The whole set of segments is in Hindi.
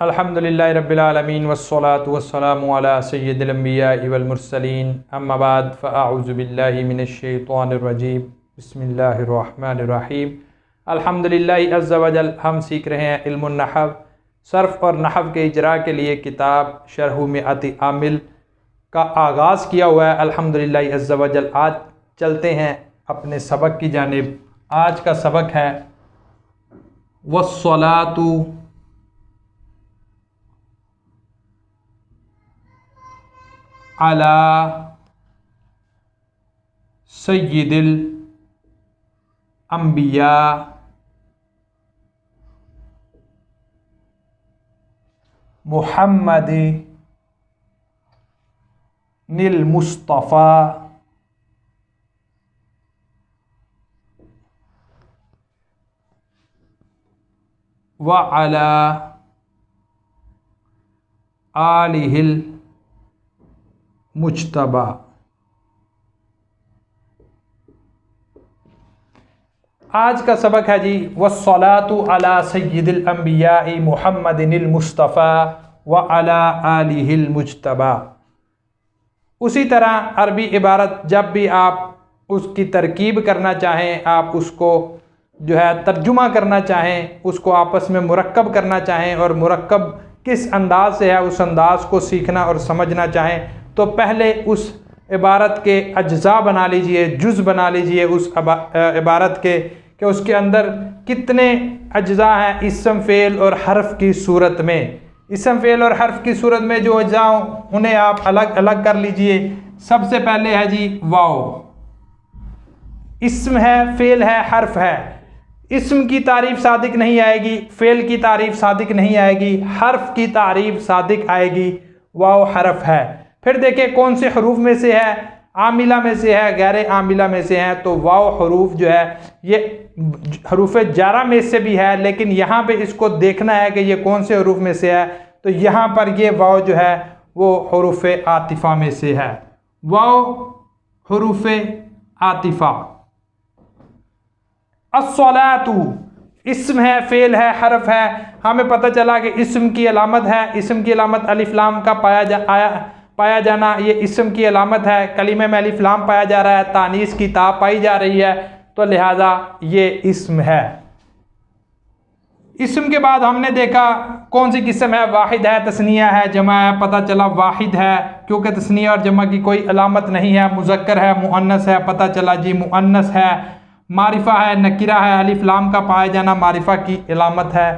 अल्हम्दुलिल्लाहि रब्बिल आलमीन वस्सलातु वस्सलामु अला सय्यिदिल अंबियाइ वल मुरसलीन अम्मा बाद फ़अऊज़ु बिल्लाहि मिनश शैतानिर रजीम बिस्मिल्लाहिर रहमानिर रहीम। अल्हम्दुलिल्लाहि अज़्ज़ा वजल। हम सीख रहे हैं इल्मुन नहव, सर्फ़ और नहव के इजरा के लिए किताब शरह मिअत आमिल का आगाज़ किया हुआ है अल्हम्दुलिल्लाहि अज़्ज़ा वजल। आज चलते हैं अपने सबक की जानिब। आज का सबक है वस्सलातु अला सय्यिदिल अंबिया मुहम्मदिनिल मुस्तफ़ा व अला आलिहिल मुज्तबा। आज का सबक है जी वस्सलातु अला सय्यिदिल अंबियाइ मुहम्मदिनिल मुस्तफ़ा व अला आलिहिल मुज्तबा। उसी तरह अरबी इबारत जब भी आप उसकी तरकीब करना चाहें, आप उसको जो है तर्जुमा करना चाहें, उसको आपस में मुरक्कब करना चाहें और मुरक्कब किस अंदाज से है उस अंदाज को सीखना और समझना चाहें, तो पहले उस इबारत के अज्जा बना लीजिए, जुज़ बना लीजिए उस इबारत के कि उसके अंदर कितने अज्जा हैं इस्म फ़ेल और हर्फ की सूरत में। इस्म फ़ेल और हर्फ की सूरत में जो अज्जा उन्हें आप अलग अलग कर लीजिए। सबसे पहले है जी वाव। इस्म है, फ़ेल है, हर्फ है। इस्म की तारीफ़ सादिक नहीं आएगी, फ़ेल की तारीफ़ सादिक नहीं आएगी, हर्फ की तारीफ़ सादिक आएगी। वाव हर्फ है। फिर देखें कौन से हरूफ में से है, आमिला में से है, गैर आमिला में से है। तो वाव हरूफ जो है ये हरूफ जारा में से भी है, लेकिन यहाँ पे इसको देखना है कि ये कौन से हरूफ में से है। तो यहाँ पर ये वाव जो है वो हरूफ आतिफ़ा में से है। वाव हरूफ आतिफ़ा। अस्सलातु इस्म है, फ़ेल है, हर्फ है। हमें पता चला कि इस्म की अलामत है, इस्म की अलामत अलिफ लाम का पाया जाना, ये इस्म की अलामत है। कलीमे में अलिफ लाम पाया जा रहा है, तानीस की ता पाई जा रही है, तो लिहाजा ये इस्म है। इस्म के बाद हमने देखा कौन सी किस्म है, वाहिद है, तस्निया है, जमा है। पता चला वाहिद है क्योंकि तस्निया और जमा की कोई अलामत नहीं है। मुज़क्कर है, मुअन्नस है, पता चला जी मुअन्नस है। मारिफा है, नकीरा है, अलिफ लाम का पाया जाना मारिफा की अलामत है,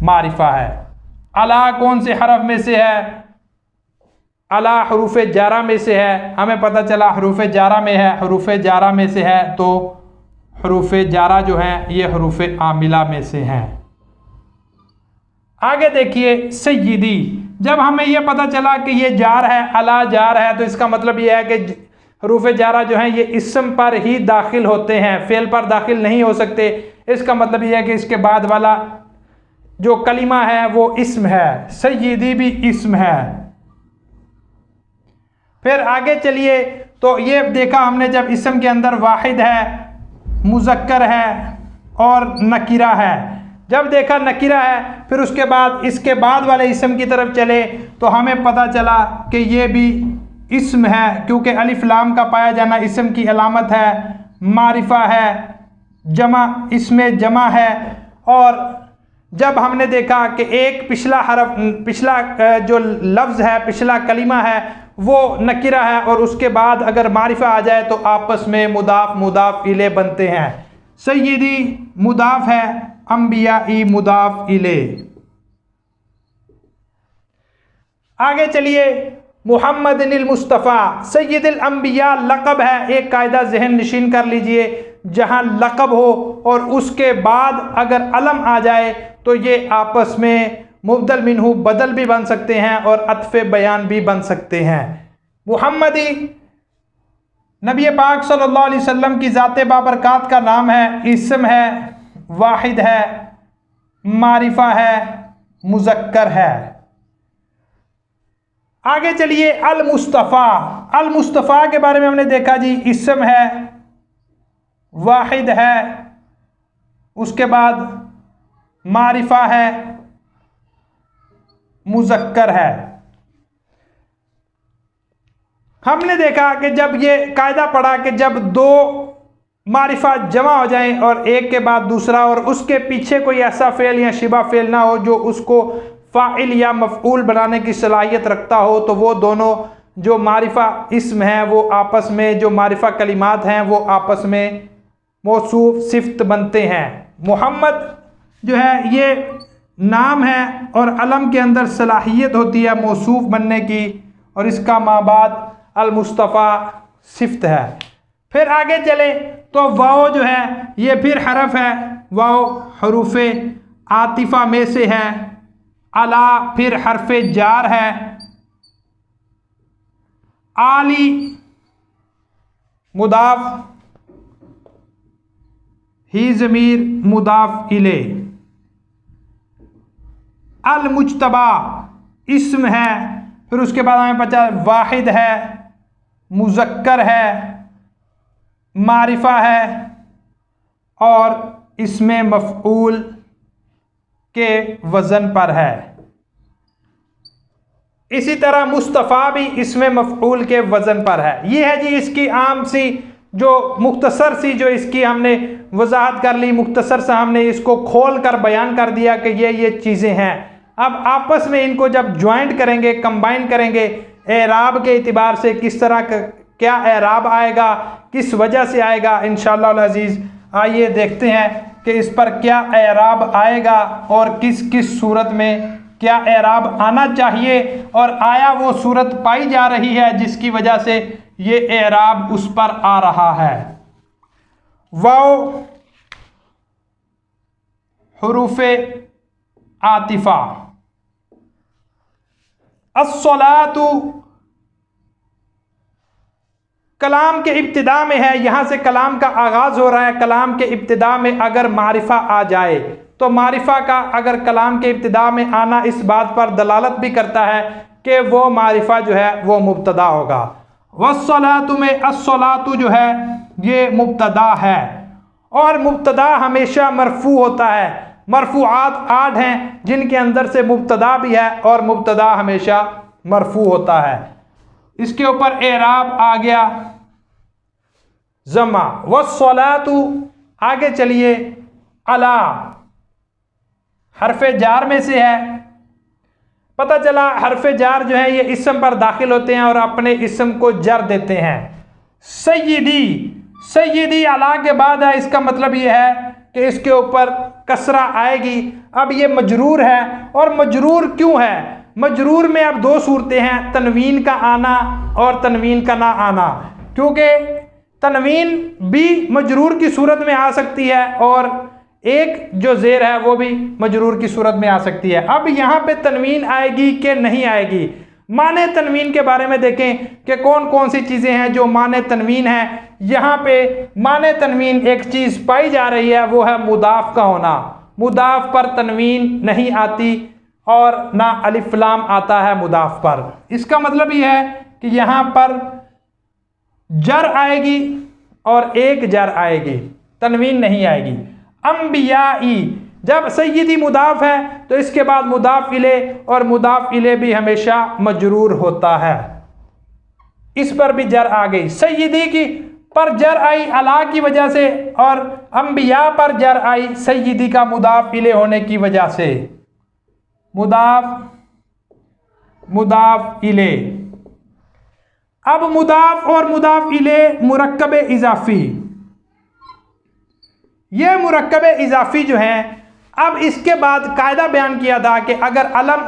मारिफा है। अला कौन से हरफ में से है, अला हरूफ जारा में से है। हमें पता चला हरूफ जारा में है, हरूफ जारा में से है, तो हरूफ जारा जो हैं ये हरूफ आमिला में से हैं। आगे देखिए सय्यिदी। जब हमें यह पता चला कि ये जार है, अला जार है, तो इसका मतलब यह है कि हरूफ जारा जो हैं ये इस्म पर ही दाखिल होते हैं, फ़ेल पर दाखिल नहीं हो सकते। इसका मतलब यह है कि इसके बाद वाला जो कलिमा है वो इस्म है। सय्यिदी भी इस्म है। फिर आगे चलिए, तो ये देखा हमने जब इस्म के अंदर वाहिद है, मुज़क्कर है और नकीरा है। जब देखा नकीरा है, फिर उसके बाद इसके बाद वाले इस्म की तरफ चले तो हमें पता चला कि ये भी इस्म है, क्योंकि अलिफ लाम का पाया जाना इस्म की अलामत है, मारिफा है, जमा इसमें जमा है। और जब हमने देखा कि एक पिछला हरफ, पिछला जो लफ्ज़ है, पिछला कलिमा है वो नकीरा है और उसके बाद अगर मारिफा आ जाए तो आपस में मुदाफ मुदाफ इले बनते हैं। सय्यिदी मुदाफ है, अंबियाई मुदाफ इले। आगे चलिए मुहम्मदिनिल मुस्तफ़ा। सय्यिदिल अंबिया लक़ब है। एक कायदा जहन नशीन कर लीजिए, जहाँ लक़ब हो और उसके बाद अगर अलम आ जाए तो ये आपस में मुबदल मिन्हु बदल भी बन सकते हैं और अत्फ़े बयान भी बन सकते हैं। मुहम्मदी नबी पाक सल्लल्लाहु अलैहि वसल्लम की ज़ात बाबरकात का नाम है, इस्म है, वाहिद है, मारिफा है, मुज़क्कर है। आगे चलिए अल मुस्तफ़ा। अल मुस्तफ़ा के बारे में हमने देखा जी इस्म है, वाहिद है, उसके बाद मारिफा है, मुज़क्कर है। हमने देखा कि जब ये कायदा पढ़ा कि जब दो मारिफा जमा हो जाएं और एक के बाद दूसरा और उसके पीछे कोई ऐसा फ़ेल या शिबा फ़ेल ना हो जो उसको फ़ाइल या मफ़ऊल बनाने की सलाहियत रखता हो, तो वो दोनों जो मारिफा इस्म हैं वो आपस में, जो मारिफा कलिमात हैं वो आपस में मौसूफ सिफ़त बनते हैं। मोहम्मद जो है ये नाम है और अलम के अंदर सलाहियत होती है मौसूफ बनने की, और इसका माबाद अल मुस्तफ़ा सिफ़त है। फिर आगे चले तो वाओ जो है ये फिर हरफ है, वाओ हरूफ आतिफ़ा में से है। अला फिर हरफ जार है। आली मुदाफ, ही ज़मीर मुदाफ इले। अल मुज्तबा इस्म है। फिर उसके बाद हमें पता वाहिद है, मुज़क्कर है, मारिफा है और इसमें मफ़ऊल के वज़न पर है। इसी तरह मुस्तफ़ा भी इसमें मफ़ऊल के वज़न पर है। ये है जी इसकी आम सी जो मुख्तसर सी जो इसकी हमने वजाहत कर ली, मुख्तसर सा हमने इसको खोल कर बयान कर दिया कि ये चीज़ें हैं। अब आपस में इनको जब ज्वाइंट करेंगे, कंबाइन करेंगे, एराब के एतबार से किस तरह का क्या एराब आएगा, किस वजह से आएगा, इंशाअल्लाह अज़ीज़ आइए देखते हैं कि इस पर क्या एराब आएगा और किस किस सूरत में क्या एराब आना चाहिए, और आया वो सूरत पाई जा रही है जिसकी वजह से ये एराब उस पर आ रहा है। वाओ हुरूफ आतिफ़ा। अस्सलातु कलाम के इब्तिदा में है, यहाँ से कलाम का आगाज़ हो रहा है। कलाम के इब्तिदा में अगर मारिफा आ जाए तो मारिफा का अगर कलाम के इब्तिदा में आना इस बात पर दलालत भी करता है कि वो मारिफा जो है वो मुब्तदा होगा। वस्सलातु में अस्सलातु जो है ये मुब्तदा है और मुब्तदा हमेशा मरफू होता है। मरफूआत 8 हैं जिनके अंदर से मुब्तदा भी है और मुब्तदा हमेशा मरफू होता है। इसके ऊपर एराब आ गया जमा। वस्सलातु आगे चलिए अला हरफे जार में से है। पता चला हरफे जार जो है ये इस्म पर दाखिल होते हैं और अपने इस्म को जर देते हैं। सय्यदी, सय्यदी अला के बाद है, इसका मतलब ये है कि इसके ऊपर कसरा आएगी। अब ये मजरूर है और मजरूर क्यों है? मजरूर में अब दो सूरतें हैं, तनवीन का आना और तनवीन का ना आना, क्योंकि तनवीन भी मजरूर की सूरत में आ सकती है और एक जो ज़ेर है वो भी मजरूर की सूरत में आ सकती है। अब यहाँ पे तनवीन आएगी कि नहीं आएगी? माने तनवीन के बारे में देखें कि कौन कौन सी चीज़ें हैं जो माने तनवीन है। यहाँ पे माने तनवीन एक चीज़ पाई जा रही है, वो है मुदाफ का होना। मुदाफ पर तनवीन नहीं आती और ना अलिफ लाम आता है मुदाफ पर। इसका मतलब ये है कि यहाँ पर जर आएगी और एक जर आएगी, तनवीन नहीं आएगी। अंबियाई, जब सय्यदी मुदाफ है तो इसके बाद मुदाफ इले, और मुदाफ इले भी हमेशा मजरूर होता है। इस पर भी जर आ गई। सय्यदी की पर जर आई अला की वजह से और अंबिया पर जर आई सय्यदी का मुदाफ इले होने की वजह से। मुदाफ इले। अब मुदाफ और मुदाफ इले मुरक्कब इजाफी, ये मुरक्कब इजाफी जो हैं, अब इसके बाद कायदा बयान किया था कि अगर अलम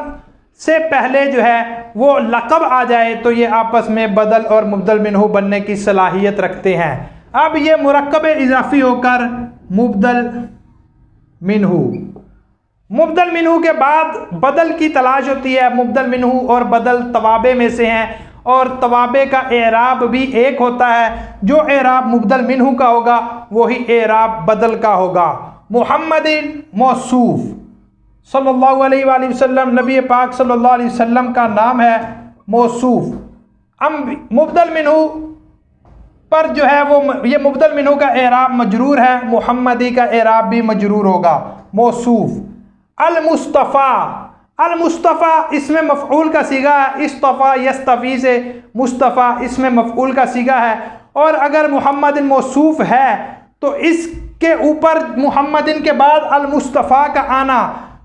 से पहले जो है वो लक़ब आ जाए तो ये आपस में बदल और मुबदल मिन्हू बनने की सलाहियत रखते हैं। अब ये मुरक्कब इजाफी होकर मुबदल मिन्हू, मुबदल मिन्हू के बाद बदल की तलाश होती है। मुबदल मिन्हू और बदल तवाबे में से हैं और तवाबे का एराब भी एक होता है। जो एराब मुबदल मिन्हू का होगा वही एराब बदल का होगा। मुहम्मदिन मौसूफ सल्लल्लाहु अलैहि वसल्लम, नबी पाक सल्लल्लाहु अलैहि वसल्लम का नाम है मौसूफ। मुबदल मिन्हू पर जो है वो ये मुबदल मिन्हू का एराब मजरूर है, मुहम्मदी का एराब भी मजरूर होगा। मौसूफ अल मुस्तफ़ा, अल मुस्तफ़ा इसमें मफ़ऊल का सीगा है, इस्तफ़ा यस्तफ़ी से मुस्तफ़ा इसमें मफ़ऊल का सीगा है। और अगर मुहम्मदिन मौसूफ है तो इसके ऊपर मुहम्मदिन के बाद अल मुस्तफ़ा का आना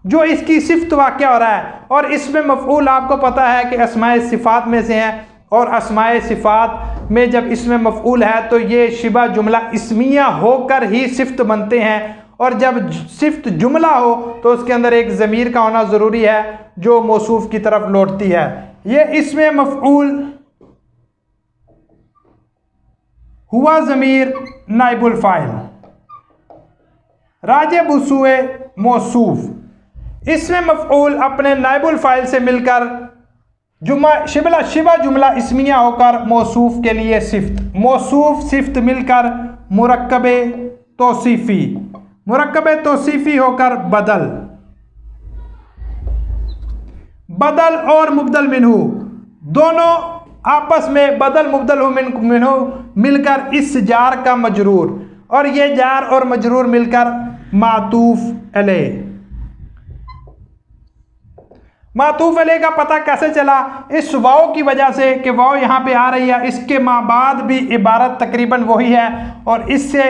जो इसकी सिफ्त वाक़या हो रहा है। और इसमें मफ़ऊल आपको पता है कि अस्माए सिफ़ात में से है, और अस्माए सिफ़ात में जब इसमें मफ़ऊल है तो ये शिबा जुमला इस्मिया होकर ही सिफ्त बनते हैं। और जब सिफ्त जुमला हो तो उसके अंदर एक ज़मीर का होना ज़रूरी है जो मौसूफ की तरफ लौटती है। ये इसमें मफ़ऊल हुआ ज़मीर नाइबुल फ़ाइल राजे बुसूए मौसूफ। इसमें मफ़ऊल अपने नाइबुल फ़ाइल से मिलकर शिबा जुमला इस्मिया होकर मौसूफ के लिए सिफ्त, मौसूफ सिफ्त मिलकर मुरक्कबे तौसीफ़ी, मुरक्कबे तौसीफ़ी होकर बदल, बदल और मुबदल मिन्हू दोनों आपस में बदल मुबदल मिन्हू मिलकर इस जार का मजरूर, और ये जार और मजरूर मिलकर मातूफ अलैह। मातूफ अलैह का पता कैसे चला? इस वाव की वजह से कि वाव यहाँ पे आ रही है, इसके माबाद भी इबारत तकरीबन वही है, और इससे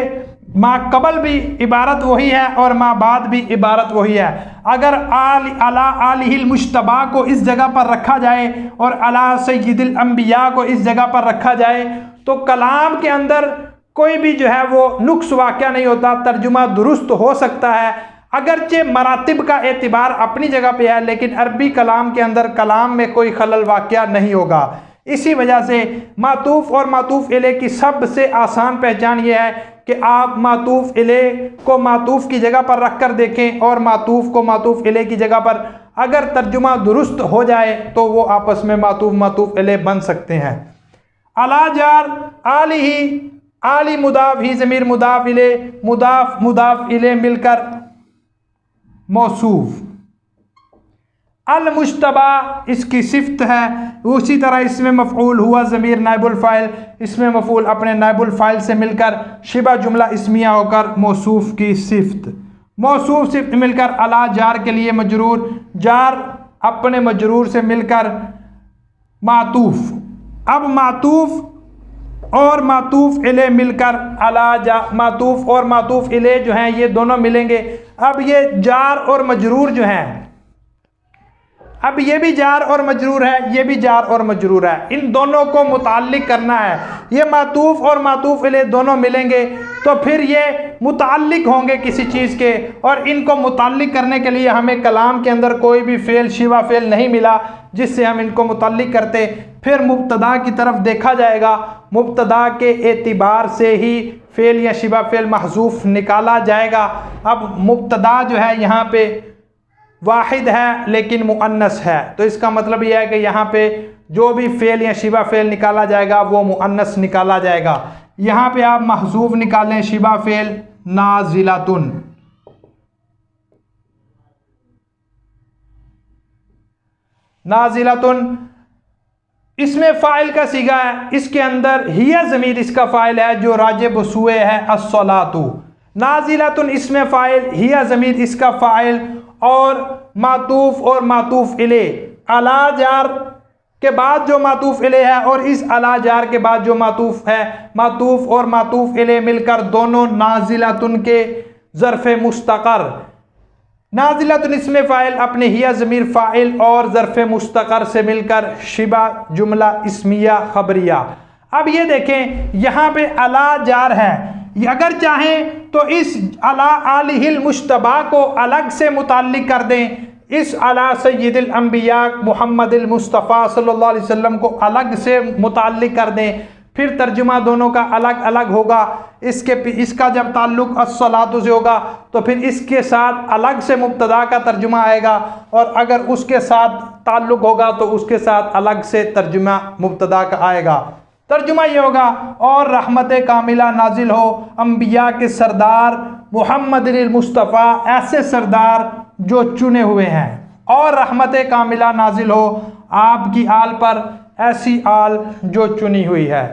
माकबल भी इबारत वही है, और माबाद भी इबारत वही है। अगर अला आलिहिल मुश्तबा को इस जगह पर रखा जाए और अला सय्यिदिल अंबिया को इस जगह पर रखा जाए तो कलाम के अंदर कोई भी जो है वो नुक्स वाक़या नहीं होता, तर्जुमा दुरुस्त हो सकता है। अगरचे मरातिब का एतिबार अपनी जगह पे है, लेकिन अरबी कलाम के अंदर कलाम में कोई खलल वाक़या नहीं होगा। इसी वजह से मातूफ और मातूफ इले की सबसे आसान पहचान ये है कि आप मातूफ इले को मातूफ की जगह पर रख कर देखें और मातूफ को मातूफ इले की जगह पर अगर तर्जुमा दुरुस्त हो जाए तो वो आपस में मातूफ मातूफ इले बन सकते हैं। अला जार आली ही, आली मुदाफ ही ज़मीर मुदाफ इले, मुदाफ मुदाफ इले मिलकर मौसूफ। अल मुश्तबा इसकी सिफ्त है। उसी तरह इसमें मफ़ऊल हुआ ज़मीर नाइबुल फ़ाइल, इसमें मफ़ऊल अपने नाइबुल फ़ाइल से मिलकर शिबा जुमला इस्मिया होकर मौसूफ की सिफ्त, मौसूफ सिफ्त मिलकर अला जार के लिए मजरूर, जार अपने मजरूर से मिलकर मातूफ। अब मातूफ और मातूफ इले मिलकर अला जा, मातूफ और मातूफ इले जो हैं ये दोनों मिलेंगे। अब ये जार और मजरूर जो हैं, अब ये भी जार और मजरूर है, ये भी जार और मजरूर है, इन दोनों को मुताल्लिक करना है। ये मातूफ और मातूफ इले दोनों मिलेंगे तो फिर ये मुताल्लिक होंगे किसी चीज़ के, और इनको मुताल्लिक करने के लिए हमें कलाम के अंदर कोई भी फ़ेल शिवा फ़ेल नहीं मिला जिससे हम इनको मुताल्लिक करते। फिर मुब्तदा की तरफ देखा जाएगा, मुब्तदा के एतिबार से ही फ़ेल या शिवा फ़ेल महज़ूफ़ निकाला जाएगा। अब मुब्तदा जो है यहाँ पे वाहिद है लेकिन मुअन्नस है, तो इसका मतलब यह है कि यहाँ पे जो भी फ़ेल या शिबा फ़ेल निकाला जाएगा वो मुअन्नस निकाला जाएगा। यहाँ पे आप महज़ूफ़ निकालें शिबा फ़ेल नाज़िलातुन, नाज़िलातुन इसमें फ़ाइल का सीगा है, इसके अंदर हिया ज़मीर इसका फ़ाइल है जो राजे बसूए है अस्सलातु। नाज़िलातुन इसमें फ़ाइल, हिया ज़मीर इसका फ़ाइल, और मातूफ और मातूफ इले अला जार के बाद जो मातूफ इले है और इस अला जार के बाद जो मातूफ है, मातूफ और मातूफ इले मिलकर दोनों नाजिलातुन के ज़र्फ़ मुस्तक़र, नाजिलातुन इसमें फ़ाइल अपने हिया ज़मीर फ़ाइल और ज़र्फ़ मुस्तक़र से मिलकर शिबा जुमला इस्मिया ख़बरिया। अब ये देखें यहाँ पे अला जार है, अगर चाहें तो इस अला आलिहिल मुश्तबा को अलग से मुताल्लिक कर दें, इस अला सय्यिदिल अंबिया मुहम्मदिल मुस्तफ़ा सल्लल्लाहु अलैहि वसल्लम को अलग से मुताल्लिक कर दें, फिर तर्जुमा दोनों का अलग अलग होगा। इसका जब ताल्लुक़ अस्सलातु से होगा तो फिर इसके साथ अलग से मुब्तदा का तर्जुमा आएगा, और अगर उसके साथ ताल्लुक़ होगा तो उसके साथ अलग से तर्जुमा मुब्तदा का आएगा। तर्जुमा ये होगा, और रहमत कामिला नाजिल हो अंबिया के सरदार मुहम्मदिल मुस्तफ़ा, ऐसे सरदार जो चुने हुए हैं, और रहमत कामिला नाजिल हो आपकी आल पर, ऐसी आल जो चुनी हुई है।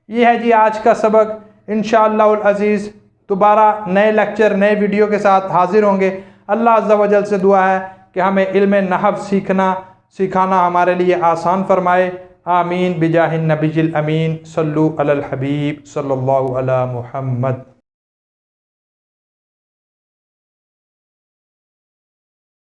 ये है जी आज का सबक। इंशाअल्लाह अज़ीज़ दोबारा नए लेक्चर नए वीडियो के साथ हाजिर होंगे। अल्लाह अज़्ज़ा व जल से दुआ है कि हमें इल्म नहव सिखाना हमारे लिए आसान फरमाए। आमीन बिजाहिन नबीजिल अमीन सल्लु अलल हबीब सल्लल्लाहु अला मुहम्मद।